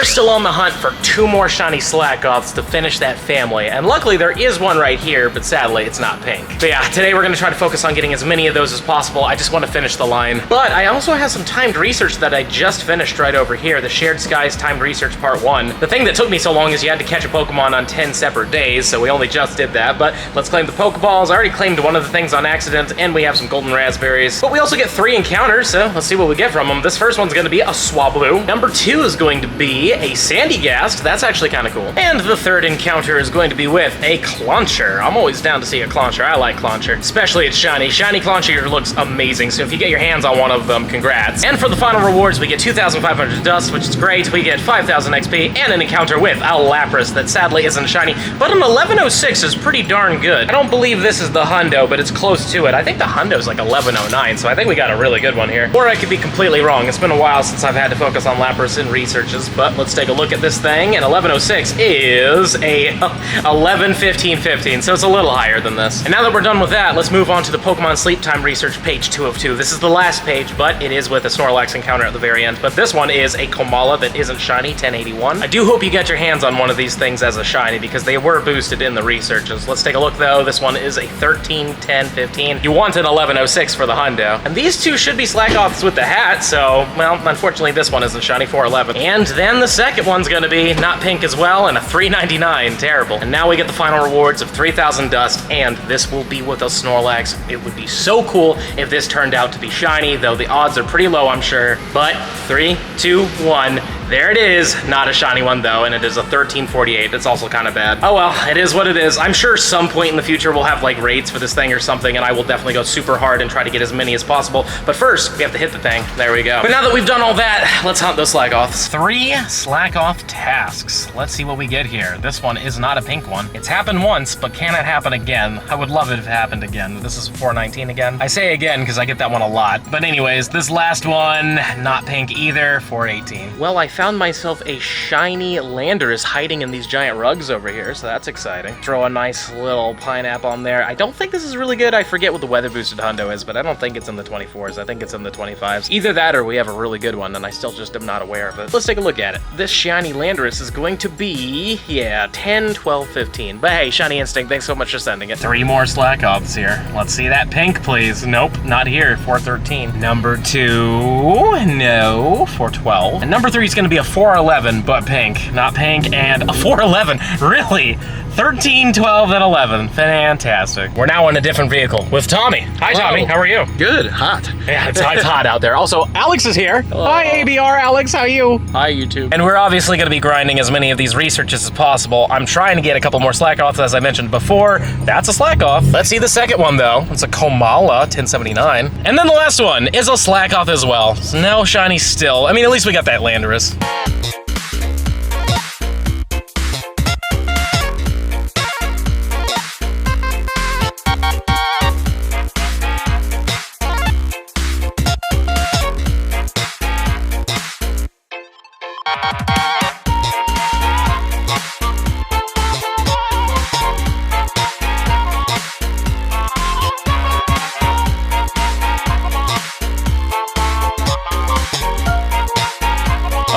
still on the hunt for 2 more shiny Slackoths to finish that family, and luckily there is one right here, but sadly it's not pink. But yeah, today we're gonna try to focus on getting as many of those as possible. I just want to finish the line. But I also have some timed research that I just finished right over here, the Shared Skies Timed Research Part 1. The thing that took me so long is you had to catch a Pokemon on 10 separate days, so we only just did that, but let's claim the Pokeballs. I already claimed one of the things on accident, and we have some golden raspberries. But we also get 3 encounters, so let's see what we get from them. This first one's gonna be a Swablu. Number 2 is going to be a Sandygast. That's actually kind of cool. And the third encounter is going to be with a Clauncher. I'm always down to see a Clauncher. I like Clauncher, especially it's shiny. Shiny Clauncher looks amazing, so if you get your hands on one of them, congrats. And for the final rewards, we get 2,500 dust, which is great. We get 5,000 XP and an encounter with a Lapras that sadly isn't shiny, but an 1106 is pretty darn good. I don't believe this is the Hundo, but it's close to it. I think the Hundo's like 1109, so I think we got a really good one here. Or I could be completely wrong. It's been a while since I've had to focus on Lapras in researches, but let's take a look at this thing. And 1106 is a 111515, so it's a little higher than this. And now that we're done with that, let's move on to the Pokemon Sleep Time Research page 2 of 2. This is the last page, but it is with a Snorlax encounter at the very end. But this one is a Komala that isn't shiny, 1081. I do hope you get your hands on one of these things as a shiny because they were boosted in the researches. Let's take a look though. This one is a 13, 10, 15. You want an 1106 for the Hundo. And these two should be Slackoths with the hat, so, well, unfortunately this one isn't shiny, 411. And then the second one's gonna be not pink as well, and a 399, terrible. And now we get the final rewards of 3,000 dust, and this will be with a Snorlax. It would be so cool if this turned out to be shiny, though the odds are pretty low, I'm sure. But 3, 2, 1. There it is. Not a shiny one though, and it is a 1348. It's also kind of bad. Oh well, it is what it is. I'm sure some point in the future we'll have like raids for this thing or something, and I will definitely go super hard and try to get as many as possible. But first, we have to hit the thing. There we go. But now that we've done all that, let's hunt those Slackoths. 3 Slackoth tasks. Let's see what we get here. This one is not a pink one. It's happened once, but can it happen again? I would love it if it happened again. This is 419 again. I say again because I get that one a lot. But anyways, this last one, not pink either, 418. Well, I found myself a shiny Landorus hiding in these giant rugs over here, so that's exciting. Throw a nice little pineapple on there. I don't think this is really good. I forget what the weather boosted Hundo is, but I don't think it's in the 24s. I think it's in the 25s. Either that or we have a really good one, and I still just am not aware of it. Let's take a look at it. This shiny Landorus is going to be, yeah, 10, 12, 15. But hey, Shiny Instinct, thanks so much for sending it. 3 more Slackoths here. Let's see that pink, please. Nope, not here, 413. Number 2, no, 412. And number 3 is gonna be a 411, but pink. Not pink, and a 411. Really? 13, 12, and 11. Fantastic. We're now in a different vehicle with Tommy. Hi, hello. Tommy. How are you? Good. Hot. Yeah, it's hot out there. Also, Alex is here. Hello. Hi, ABR. Alex, how are you? Hi, YouTube. And we're obviously going to be grinding as many of these researches as possible. I'm trying to get a couple more Slackoths, as I mentioned before. That's a Slackoth. Let's see the second one, though. It's a Komala, 1079. And then the last one is a Slackoth as well. So no shiny still. I mean, at least we got that Landorus.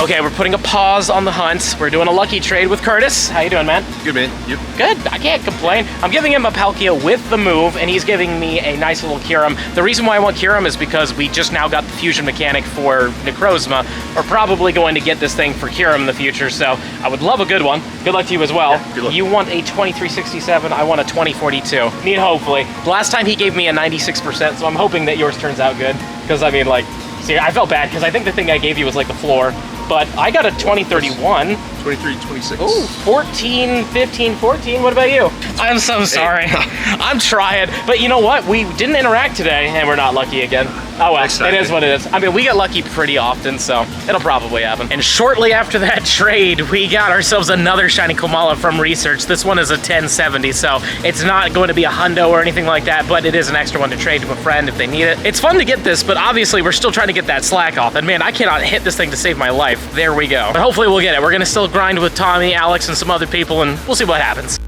Okay, we're putting a pause on the hunt. We're doing a lucky trade with Curtis. How you doing, man? Good, man. You? Good. I can't complain. I'm giving him a Palkia with the move, and he's giving me a nice little Kyurem. The reason why I want Kyurem is because we just now got the fusion mechanic for Necrozma. We're probably going to get this thing for Kyurem in the future, so I would love a good one. Good luck to you as well. Yeah, good luck. You want a 2367, I want a 2042. Need hopefully. Last time he gave me a 96%, so I'm hoping that yours turns out good. Because, I mean, like, see, I felt bad because I think the thing I gave you was like the floor. But I got a 2031. 23, 26. Ooh, 14, 15, 14. What about you? I'm so sorry. I'm trying. But you know what? We didn't interact today, and we're not lucky again. Oh well, it is what it is. I mean, we get lucky pretty often, so it'll probably happen. And shortly after that trade, we got ourselves another shiny Komala from research. This one is a 1070, so it's not going to be a hundo or anything like that, but it is an extra one to trade to a friend if they need it. It's fun to get this, but obviously we're still trying to get that Slackoth, and man, I cannot hit this thing to save my life. There we go. But hopefully we'll get it. We're gonna still grind with Tommy, Alex, and some other people, and we'll see what happens.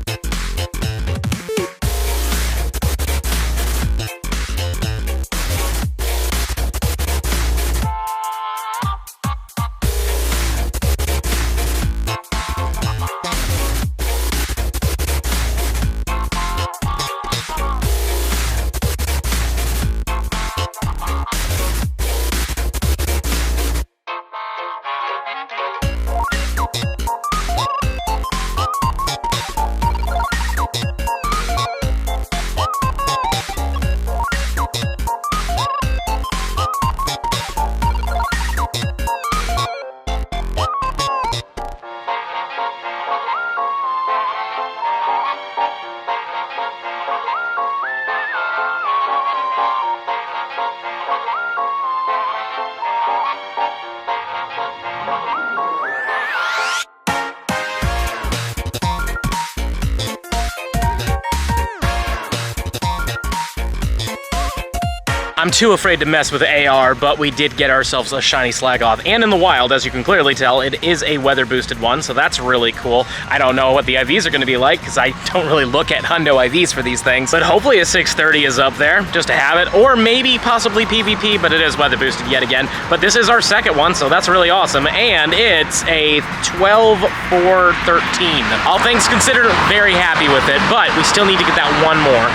I'm too afraid to mess with AR, but we did get ourselves a shiny Slagoth. And in the wild, as you can clearly tell, it is a weather boosted one, so that's really cool. I don't know what the IVs are gonna be like, because I don't really look at hundo IVs for these things, but hopefully a 630 is up there, just to have it, or maybe possibly PvP, but it is weather boosted yet again. But this is our second one, so that's really awesome, and it's a 12-4-13. All things considered, very happy with it, but we still need to get that one more.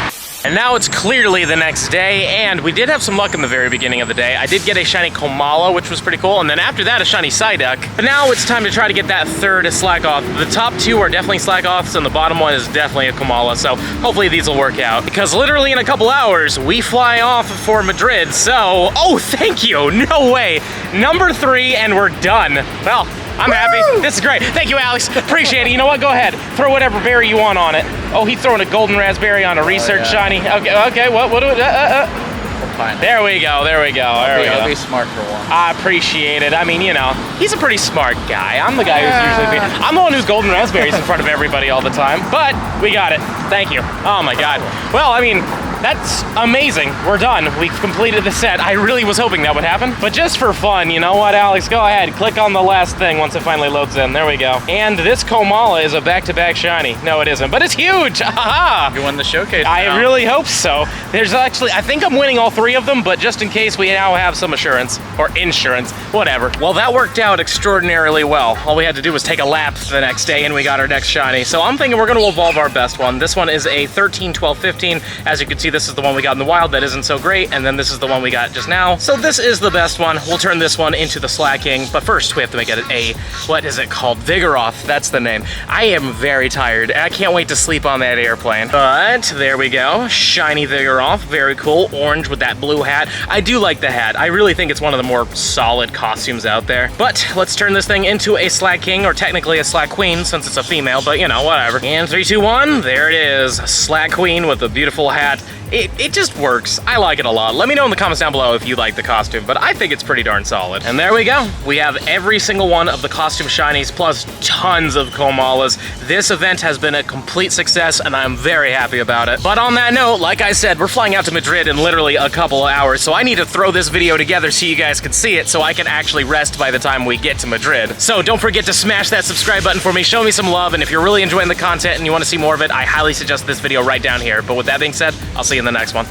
And now it's clearly the next day, and we did have some luck in the very beginning of the day. I did get a shiny Komala, which was pretty cool, and then after that, a shiny Psyduck. But now it's time to try to get that third Slakoth. The top two are definitely Slakoths, and the bottom one is definitely a Komala, so hopefully these will work out. Because literally in a couple hours, we fly off for Madrid, so... Oh, thank you! No way! Number 3, and we're done. Well, I'm happy. This is great. Thank you, Alex. Appreciate it. You know what? Go ahead. Throw whatever berry you want on it. Oh, he's throwing a golden raspberry on a research shiny. Okay, what do it? Fine. There we go. I'll be smart for one. I appreciate it. I mean, you know, he's a pretty smart guy. I'm the guy who's usually... I'm the one who's golden raspberries in front of everybody all the time. But we got it. Thank you. Oh, my God. Well, I mean... That's amazing. We're done. We've completed the set. I really was hoping that would happen. But just for fun, you know what, Alex? Go ahead. Click on the last thing once it finally loads in. There we go. And this Komala is a back-to-back shiny. No, it isn't. But it's huge. Aha! You won the showcase now. I really hope so. There's actually... I think I'm winning all 3 of them, but just in case, we now have some assurance. Or insurance. Whatever. Well, that worked out extraordinarily well. All we had to do was take a lap the next day, and we got our next shiny. So I'm thinking we're going to evolve our best one. This one is a 13, 12, 15. As you can see, this is the one we got in the wild that isn't so great, and then this is the one we got just now. So this is the best one. We'll turn this one into the Slacking, but first we have to make it a, what is it called? Vigoroth, that's the name. I am very tired, and I can't wait to sleep on that airplane. But there we go, shiny Vigoroth, very cool. Orange with that blue hat. I do like the hat. I really think it's one of the more solid costumes out there. But let's turn this thing into a Slack King, or technically a Slack Queen since it's a female, but you know, whatever. And 3, 2, 1, there it is. Slack Queen with a beautiful hat. It just works. I like it a lot. Let me know in the comments down below if you like the costume, but I think it's pretty darn solid. And there we go. We have every single one of the costume shinies plus tons of Komalas. This event has been a complete success and I'm very happy about it. But on that note, like I said, we're flying out to Madrid in literally a couple of hours, so I need to throw this video together so you guys can see it so I can actually rest by the time we get to Madrid. So don't forget to smash that subscribe button for me, show me some love, and if you're really enjoying the content and you want to see more of it, I highly suggest this video right down here. But with that being said, I'll see you in the next one.